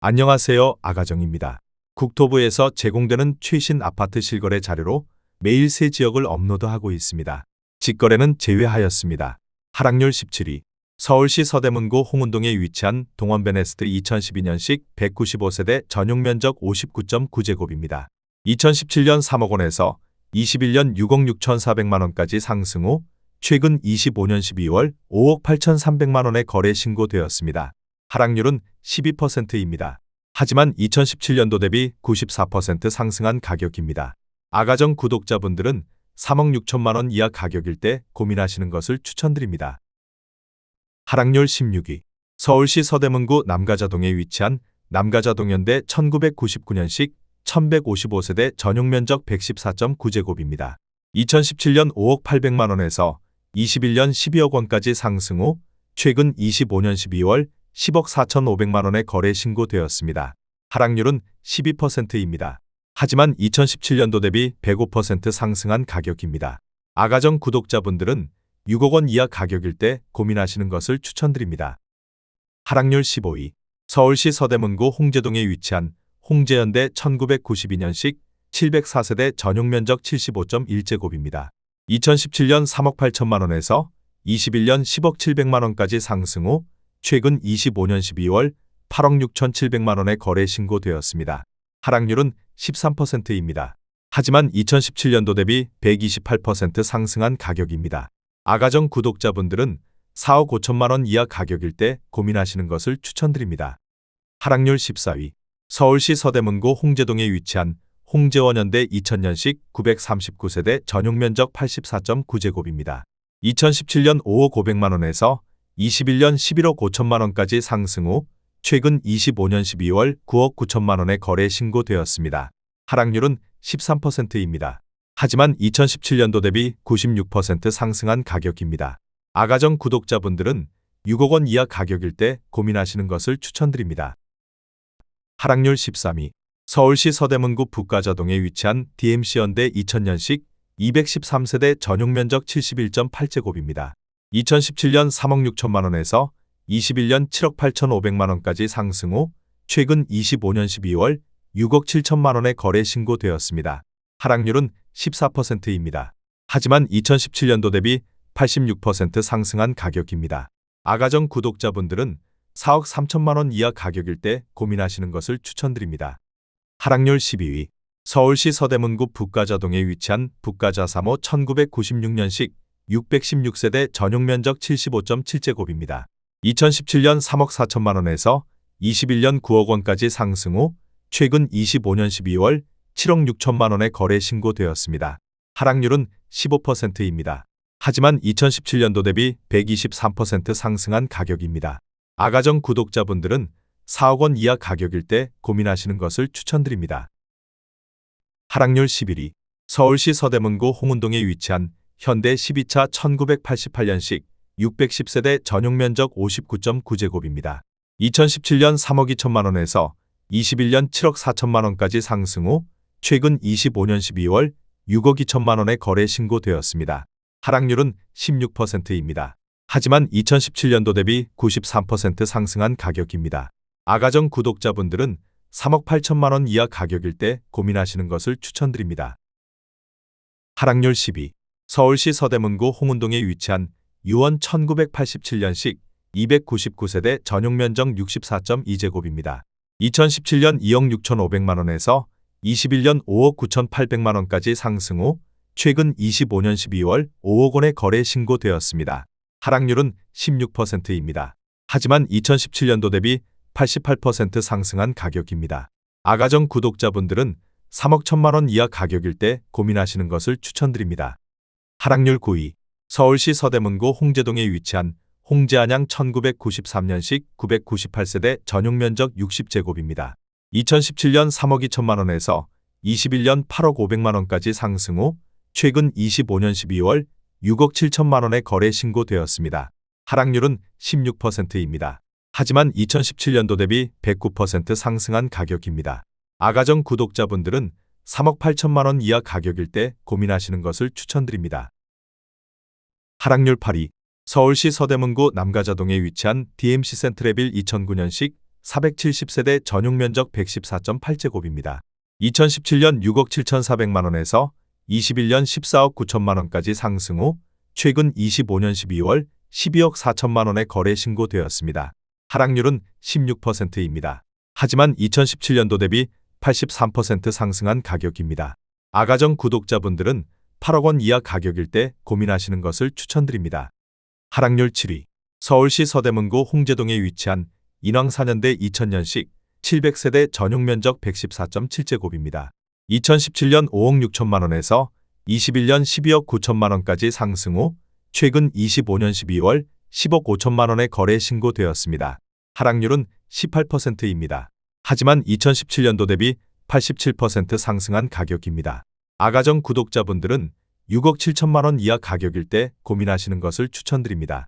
안녕하세요. 아가정입니다. 국토부에서 제공되는 최신 아파트 실거래 자료로 매일 새 지역을 업로드하고 있습니다. 직거래는 제외하였습니다. 하락률 17위. 서울시 서대문구 홍은동에 위치한 동원베네스트 2012년식 195세대 전용 면적 59.9제곱입니다. 2017년 3억 원에서 21년 6억 6,400만 원까지 상승 후 최근 25년 12월 5억 8,300만 원에 거래 신고되었습니다. 하락률은 12%입니다. 하지만 2017년도 대비 94% 상승한 가격입니다. 아가정 구독자분들은 3억 6천만 원 이하 가격일 때 고민하시는 것을 추천드립니다. 하락률 16위. 서울시 서대문구 남가자동에 위치한 남가자동현대 1999년식 1155세대 전용 면적 114.9제곱입니다. 2017년 5억 800만 원에서 21년 12억 원까지 상승 후 최근 25년 12월 10억 4,500만 원에 거래 신고되었습니다. 하락률은 12%입니다. 하지만 2017년도 대비 105% 상승한 가격입니다. 아가정 구독자분들은 6억 원 이하 가격일 때 고민하시는 것을 추천드립니다. 하락률 15위. 서울시 서대문구 홍제동에 위치한 홍제현대 1992년식 704세대 전용 면적 75.1제곱입니다. 2017년 3억 8천만 원에서 21년 10억 700만 원까지 상승 후 최근 25년 12월 8억 6,700만 원에 거래 신고되었습니다. 하락률은 13%입니다. 하지만 2017년도 대비 128% 상승한 가격입니다. 아가정 구독자분들은 4억 5천만 원 이하 가격일 때 고민하시는 것을 추천드립니다. 하락률 14위. 서울시 서대문구 홍제동에 위치한 홍제원현대 2000년식 939세대 전용 면적 84.9제곱입니다. 2017년 5억 500만 원에서 21년 11억 5천만 원까지 상승 후 최근 25년 12월 9억 9천만 원에 거래 신고되었습니다. 하락률은 13%입니다. 하지만 2017년도 대비 96% 상승한 가격입니다. 아가정 구독자분들은 6억 원 이하 가격일 때 고민하시는 것을 추천드립니다. 하락률 13위. 서울시 서대문구 북가자동에 위치한 DMC현대 2000년식 213세대 전용 면적 71.8제곱입니다. 2017년 3억 6천만 원에서 21년 7억 8,500만 원까지 상승 후 최근 25년 12월 6억 7천만 원에 거래 신고되었습니다. 하락률은 14%입니다. 하지만 2017년도 대비 86% 상승한 가격입니다. 아가정 구독자분들은 4억 3천만 원 이하 가격일 때 고민하시는 것을 추천드립니다. 하락률 12위. 서울시 서대문구 북가자동에 위치한 북가자 3호 1996년식 616세대 전용 면적 75.7제곱입니다. 2017년 3억 4천만 원에서 21년 9억 원까지 상승 후 최근 25년 12월 7억 6천만 원에 거래 신고되었습니다. 하락률은 15%입니다. 하지만 2017년도 대비 123% 상승한 가격입니다. 아가정 구독자분들은 4억 원 이하 가격일 때 고민하시는 것을 추천드립니다. 하락률 11위. 서울시 서대문구 홍은동에 위치한 현대 12차 1988년식 610세대 전용 면적 59.9제곱입니다. 2017년 3억 2천만 원에서 21년 7억 4천만 원까지 상승 후 최근 25년 12월 6억 2천만 원에 거래 신고되었습니다. 하락률은 16%입니다. 하지만 2017년도 대비 93% 상승한 가격입니다. 아가정 구독자분들은 3억 8천만 원 이하 가격일 때 고민하시는 것을 추천드립니다. 하락률 10위. 서울시 서대문구 홍은동에 위치한 유원 1987년식 299세대 전용 면적 64.2제곱입니다. 2017년 2억 6,500만 원에서 21년 5억 9,800만 원까지 상승 후 최근 25년 12월 5억 원에 거래 신고되었습니다. 하락률은 16%입니다. 하지만 2017년도 대비 88% 상승한 가격입니다. 아가정 구독자분들은 3억 1천만 원 이하 가격일 때 고민하시는 것을 추천드립니다. 하락률 9위. 서울시 서대문구 홍제동에 위치한 홍제안양 1993년식 998세대 전용 면적 60제곱입니다. 2017년 3억 2천만 원에서 21년 8억 500만 원까지 상승 후 최근 25년 12월 6억 7천만 원에 거래 신고되었습니다. 하락률은 16%입니다. 하지만 2017년도 대비 109% 상승한 가격입니다. 아가정 구독자분들은 3억 8천만 원 이하 가격일 때 고민하시는 것을 추천드립니다. 하락률 8위. 서울시 서대문구 남가자동에 위치한 DMC 센트레빌 2009년식 470세대 전용 면적 114.8제곱입니다. 2017년 6억 7,400만 원에서 21년 14억 9천만 원까지 상승 후 최근 25년 12월 12억 4천만 원에 거래 신고되었습니다. 하락률은 16%입니다. 하지만 2017년도 대비 83% 상승한 가격입니다. 아가정 구독자분들은 8억 원 이하 가격일 때 고민하시는 것을 추천드립니다. 하락률 7위. 서울시 서대문구 홍제동에 위치한 인왕 4년대 2000년식 700세대 전용 면적 114.7제곱입니다. 2017년 5억 6천만 원에서 21년 12억 9천만 원까지 상승 후 최근 25년 12월 10억 5천만 원에 거래 신고되었습니다. 하락률은 18%입니다. 하지만 2017년도 대비 87% 상승한 가격입니다. 아가정 구독자분들은 6억 7천만 원 이하 가격일 때 고민하시는 것을 추천드립니다.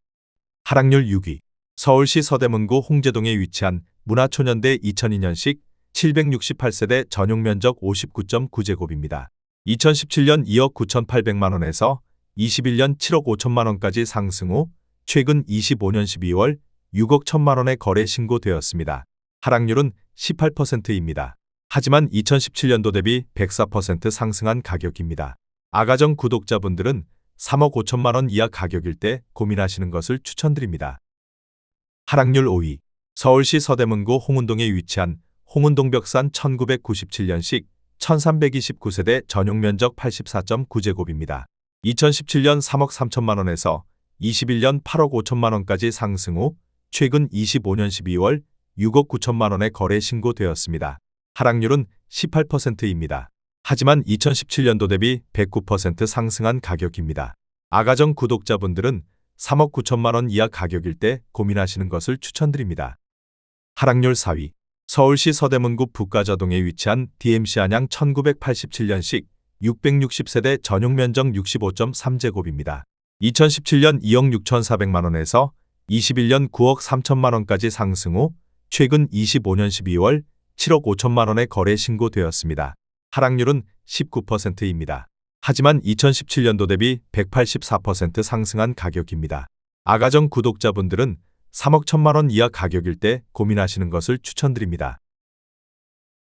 하락률 6위. 서울시 서대문구 홍제동에 위치한 문화초년대 2002년식 768세대 전용 면적 59.9제곱입니다. 2017년 2억 9,800만 원에서 21년 7억 5천만 원까지 상승 후 최근 25년 12월 6억 1천만 원에 거래 신고되었습니다. 하락률은 18%입니다. 하지만 2017년도 대비 104% 상승한 가격입니다. 아가정 구독자분들은 3억 5천만 원 이하 가격일 때 고민하시는 것을 추천드립니다. 하락률 5위. 서울시 서대문구 홍은동에 위치한 홍은동벽산 1997년식 1329세대 전용 면적 84.9제곱입니다. 2017년 3억 3천만 원에서 21년 8억 5천만 원까지 상승 후 최근 25년 12월 6억 9천만 원에 거래 신고되었습니다. 하락률은 18%입니다. 하지만 2017년도 대비 109% 상승한 가격입니다. 아가정 구독자분들은 3억 9천만 원 이하 가격일 때 고민하시는 것을 추천드립니다. 하락률 4위. 서울시 서대문구 북가자동에 위치한 DMC 안양 1987년식 660세대 전용 면적 65.3제곱입니다. 2017년 2억 6,400만 원에서 21년 9억 3천만 원까지 상승 후 최근 25년 12월 7억 5천만 원에 거래 신고되었습니다. 하락률은 19%입니다. 하지만 2017년도 대비 184% 상승한 가격입니다. 아가정 구독자분들은 3억 1천만 원 이하 가격일 때 고민하시는 것을 추천드립니다.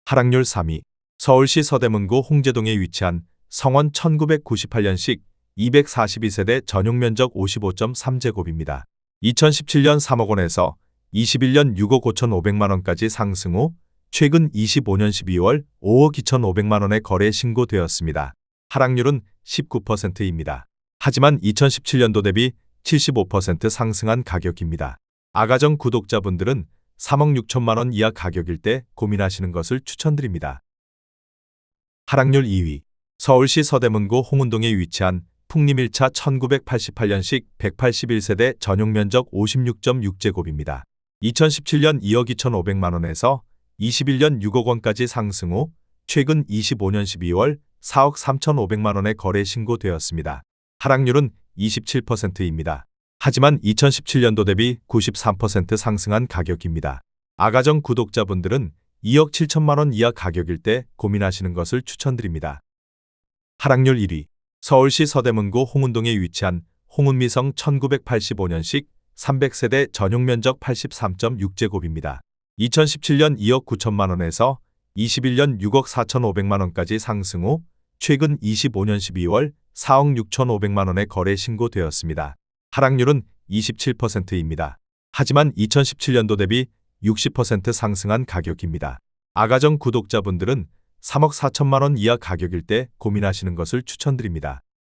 하락률 3위. 서울시 서대문구 홍제동에 위치한 성원 1998년식 242세대 전용 면적 55.3제곱입니다. 2017년 3억 원에서 21년 6억 5,500만 원까지 상승 후 최근 25년 12월 5억 2,500만 원에 거래 신고되었습니다. 하락률은 19%입니다. 하지만 2017년도 대비 75% 상승한 가격입니다. 아가정 구독자분들은 3억 6천만 원 이하 가격일 때 고민하시는 것을 추천드립니다. 하락률 2위. 서울시 서대문구 홍은동에 위치한 풍림 1차 1988년식 181세대 전용 면적 56.6제곱입니다. 2017년 2억 2,500만 원에서 21년 6억 원까지 상승 후 최근 25년 12월 4억 3,500만 원에 거래 신고되었습니다. 하락률은 27%입니다. 하지만 2017년도 대비 93% 상승한 가격입니다. 아가정 구독자분들은 2억 7천만 원 이하 가격일 때 고민하시는 것을 추천드립니다. 하락률 1위. 서울시 서대문구 홍은동에 위치한 홍은미성 1985년식 300세대 전용 면적 83.6제곱입니다. 2017년 2억 9천만 원에서 21년 6억 4,500만 원까지 상승 후 최근 25년 12월 4억 6,500만 원에 거래 신고되었습니다. 하락률은 27%입니다. 하지만 2017년도 대비 60% 상승한 가격입니다. 아가정 구독자분들은 3억 4천만 원 이하 가격일 때 고민하시는 것을 추천드립니다.